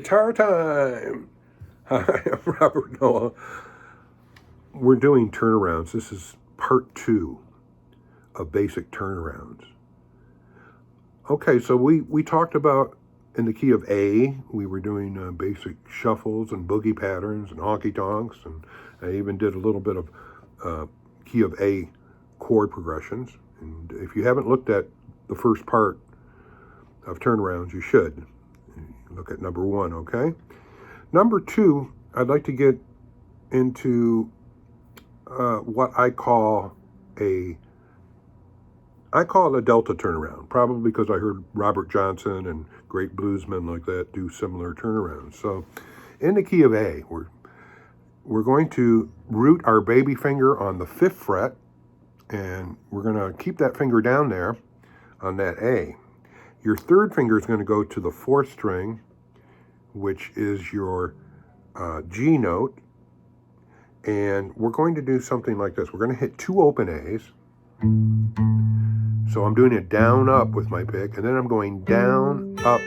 Guitar time! Hi, I'm Robert Noah. We're doing turnarounds. This is part 2 of basic turnarounds. Okay, so we talked about in the key of A, we were doing basic shuffles and boogie patterns and honky tonks, and I even did a little bit of key of A chord progressions. And if you haven't looked at the first part of turnarounds, you should. Look at number 1, okay? Number 2, I'd like to get into what I call it a delta turnaround, probably because I heard Robert Johnson and great bluesmen like that do similar turnarounds. So in the key of A, we're going to root our baby finger on the 5th fret, and we're going to keep that finger down there on that A. Your 3rd finger is going to go to the 4th string, which is your G note, and we're going to do something like this. We're going to hit 2 open A's. So I'm doing it down, up with my pick, and then I'm going down, up,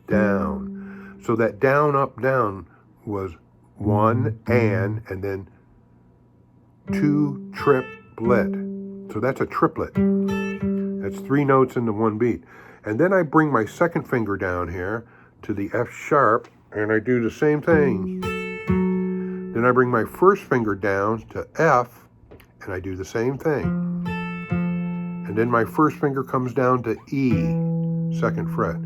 down. So that down, up, down was 1 and then 2 triplet. So that's a triplet. That's 3 notes into 1 beat. And then I bring my 2nd finger down here to the F sharp, and I do the same thing. Then I bring my 1st finger down to F, and I do the same thing. And then my 1st finger comes down to E, 2nd fret.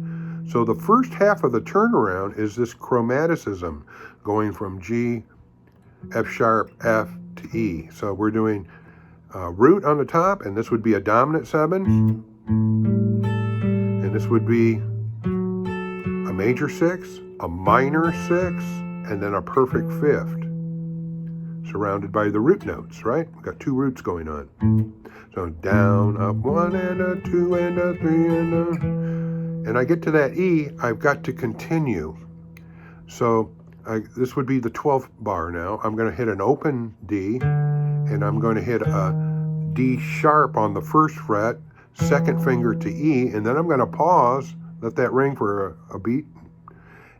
So the first half of the turnaround is this chromaticism, going from G, F sharp, F to E. So we're doing root on the top, and this would be a dominant 7. And this would be a major 6, a minor 6, and then a perfect 5th, surrounded by the root notes, right? We've got 2 roots going on. So down, up, 1 and a 2 and a 3 and a... And I get to that E, I've got to continue. So this would be the 12th bar now. I'm going to hit an open D, and I'm going to hit a D sharp on the 1st fret, 2nd finger to E, and then I'm going to pause, let that ring for a beat,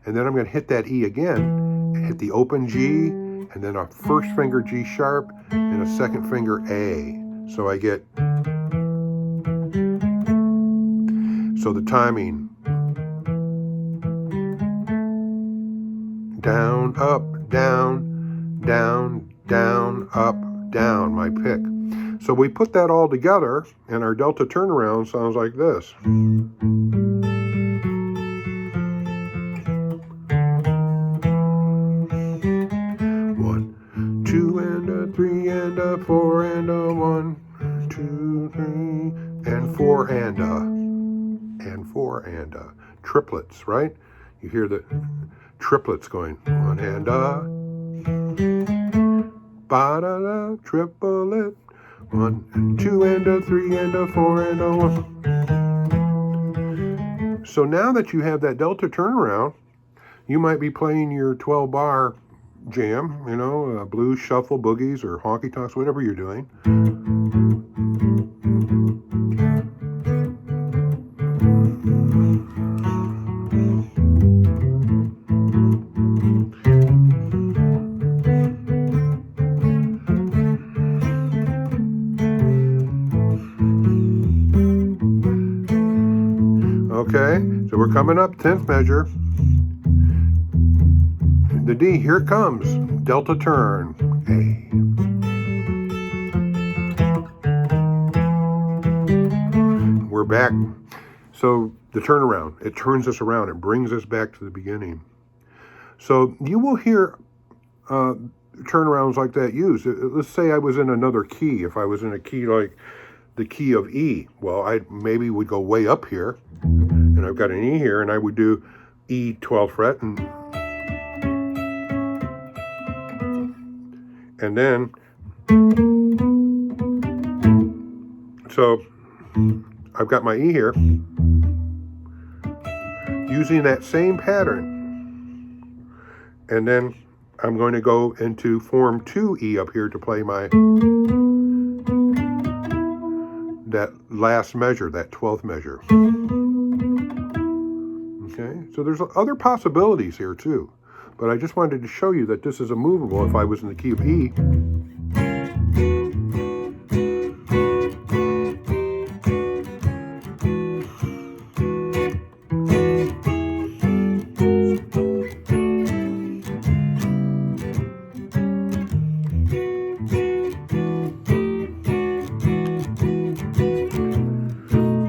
and then I'm going to hit that E again, hit the open G, and then a 1st finger G sharp, and a 2nd finger A. So I get, so the timing, down, up, down, down, down, up, down, my pick. So we put that all together, and our delta turnaround sounds like this. 1, 2 and a 3 and a 4 and a 1, 2, 3, and 4 and a, triplets, right? You hear the triplets going, 1 and a, ba da da, triplet. 1, 2 and a 3 and a 4 and a 1. So now that you have that delta turnaround, you might be playing your 12-bar jam, blues, shuffle, boogies, or honky tonks, whatever you're doing. Okay, so we're coming up, 10th measure. The D, here it comes, delta turn, A. We're back. So the turnaround, it turns us around, it brings us back to the beginning. So you will hear turnarounds like that used. Let's say I was in another key. If I was in a key like the key of E, well, I maybe would go way up here, and I've got an E here, and I would do E 12th fret, and then, so I've got my E here, using that same pattern, and then I'm going to go into form 2E up here to play my, that last measure, that 12th measure. Okay, so there's other possibilities here too, but I just wanted to show you that this is a movable if I was in the key of E.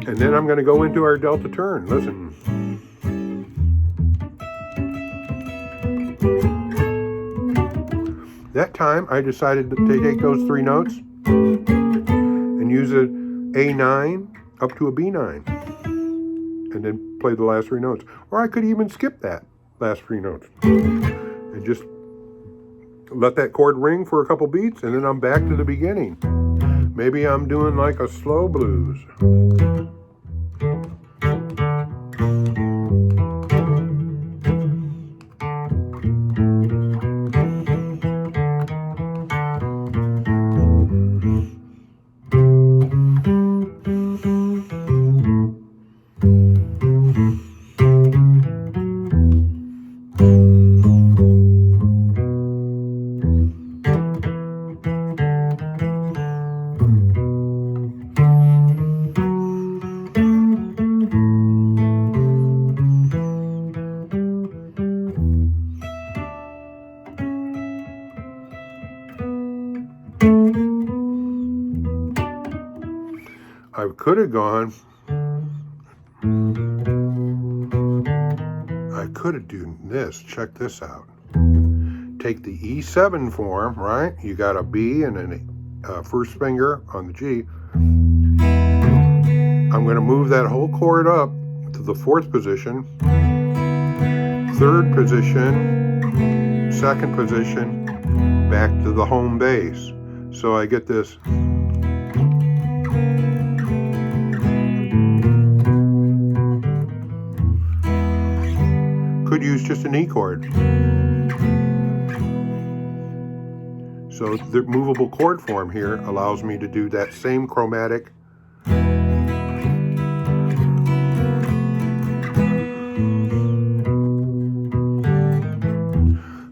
And then I'm going to go into our delta turn. Listen. That time I decided to take those three notes and use an A9 up to a B9 and then play the last three notes. Or I could even skip that last three notes and just let that chord ring for a couple beats and then I'm back to the beginning. Maybe I'm doing like a slow blues. I could have gone, I could have done this. Check this out. Take the E7 form, right? You got a B and a first finger on the G. I'm going to move that whole chord up to the fourth position, third position, second position, back to the home base. So I get this. Could use just an E chord. So the movable chord form here allows me to do that same chromatic.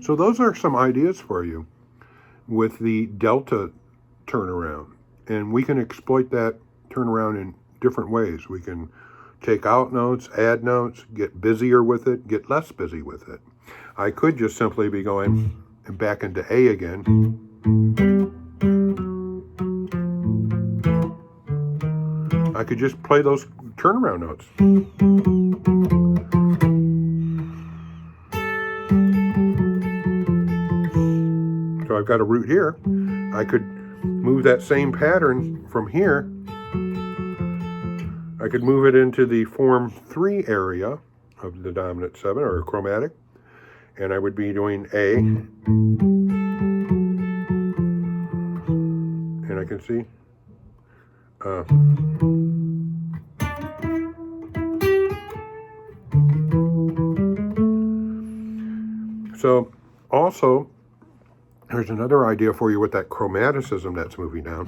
So those are some ideas for you with the delta turnaround. And we can exploit that turnaround in different ways. We can take out notes, add notes, get busier with it, get less busy with it. I could just simply be going back into A again. I could just play those turnaround notes. So I've got a root here. I could move that same pattern from here. I could move it into the form 3 area of the dominant 7 or chromatic, and I would be doing A, and I can see so also there's another idea for you with that chromaticism that's moving down.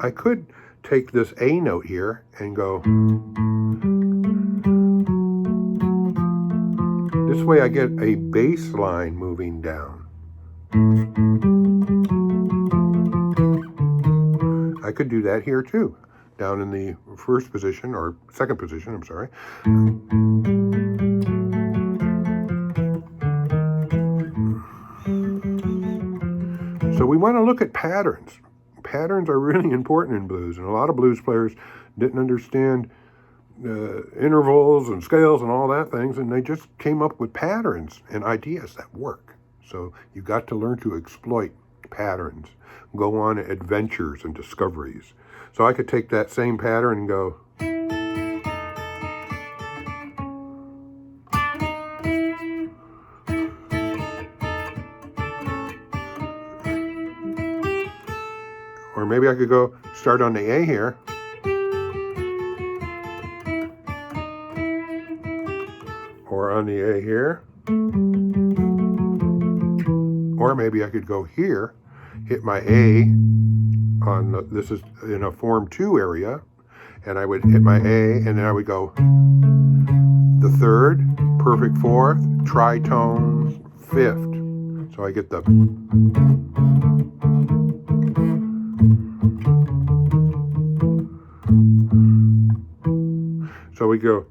I could take this A note here and go. This way I get a bass line moving down. I could do that here too, down in the first position, or second position, I'm sorry. So we want to look at patterns. Patterns are really important in blues, and a lot of blues players didn't understand intervals and scales and all that things, and they just came up with patterns and ideas that work. So you got to learn to exploit patterns, go on adventures and discoveries. So I could take that same pattern and go. Or maybe I could go start on the A here. Or on the A here. Or maybe I could go here, hit my A on this is in a form 2 area, and I would hit my A, and then I would go the third, perfect fourth, tritone, fifth. So I get the... So we go...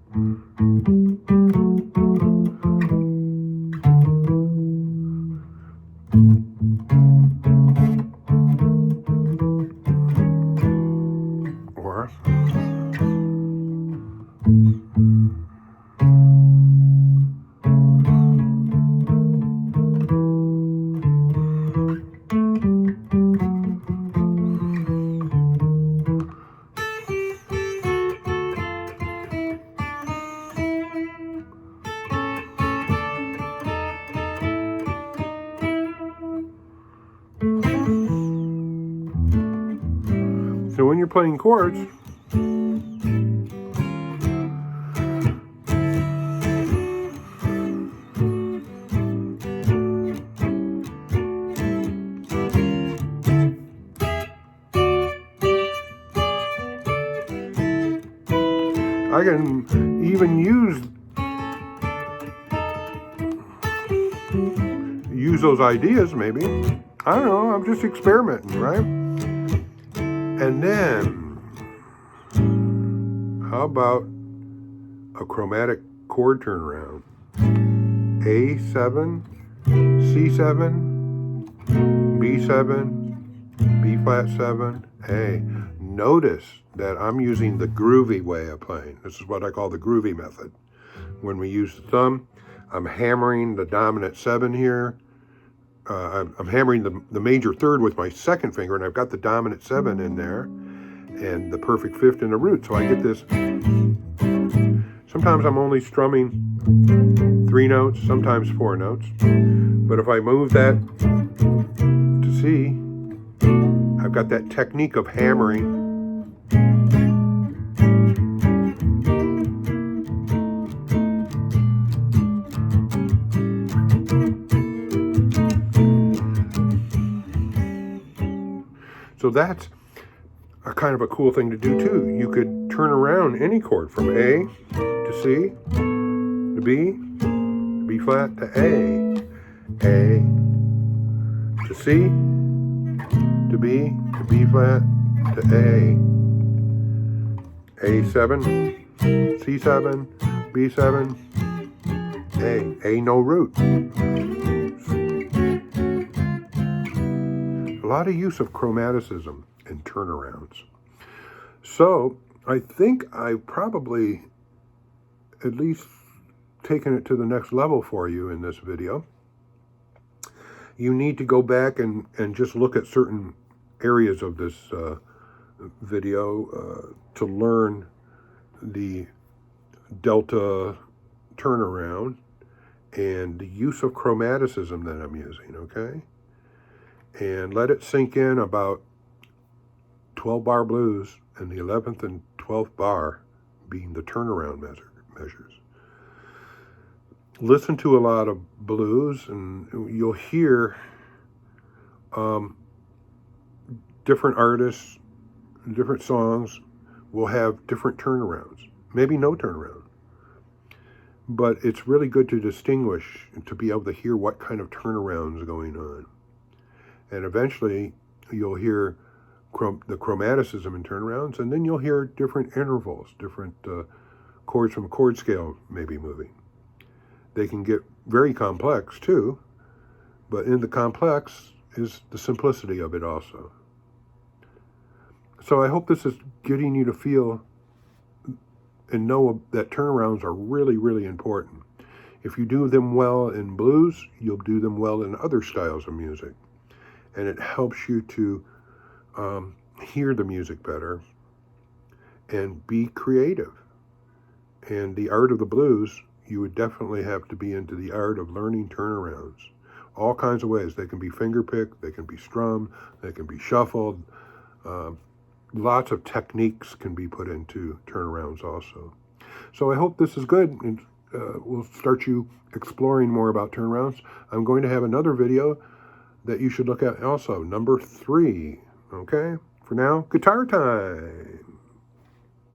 Or... So when you're playing chords, I can even use those ideas, maybe. I don't know, I'm just experimenting, right? And then, how about a chromatic chord turnaround? A7, C7, B7, B flat 7, A. Notice that I'm using the groovy way of playing. This is what I call the groovy method. When we use the thumb, I'm hammering the dominant 7 here. I'm hammering the major third with my second finger, and I've got the dominant 7 in there, and the perfect fifth in the root. So I get this. Sometimes I'm only strumming 3 notes, sometimes 4 notes. But if I move that to C, I've got that technique of hammering. So that's a kind of a cool thing to do too. You could turn around any chord from A to C, to B, to B flat to A to C, to B flat to A7, C7, B7, A no root. A lot of use of chromaticism and turnarounds. So I think I've probably at least taken it to the next level for you in this video. You need to go back and just look at certain areas of this video to learn the delta turnaround and the use of chromaticism that I'm using, okay? And let it sink in about 12 bar blues and the 11th and 12th bar being the turnaround measures. Listen to a lot of blues and you'll hear different artists, different songs will have different turnarounds, maybe no turnaround. But it's really good to distinguish and to be able to hear what kind of turnarounds going on. And eventually you'll hear the chromaticism in turnarounds, and then you'll hear different intervals, different chords from a chord scale maybe moving. They can get very complex too, but in the complex is the simplicity of it also. So I hope this is getting you to feel and know that turnarounds are really, really important. If you do them well in blues, you'll do them well in other styles of music. And it helps you to hear the music better and be creative. And the art of the blues, you would definitely have to be into the art of learning turnarounds. All kinds of ways. They can be fingerpicked, they can be strummed, they can be shuffled. Lots of techniques can be put into turnarounds also. So I hope this is good, and we'll start you exploring more about turnarounds. I'm going to have another video that you should look at also, number 3. Okay? For now, guitar time.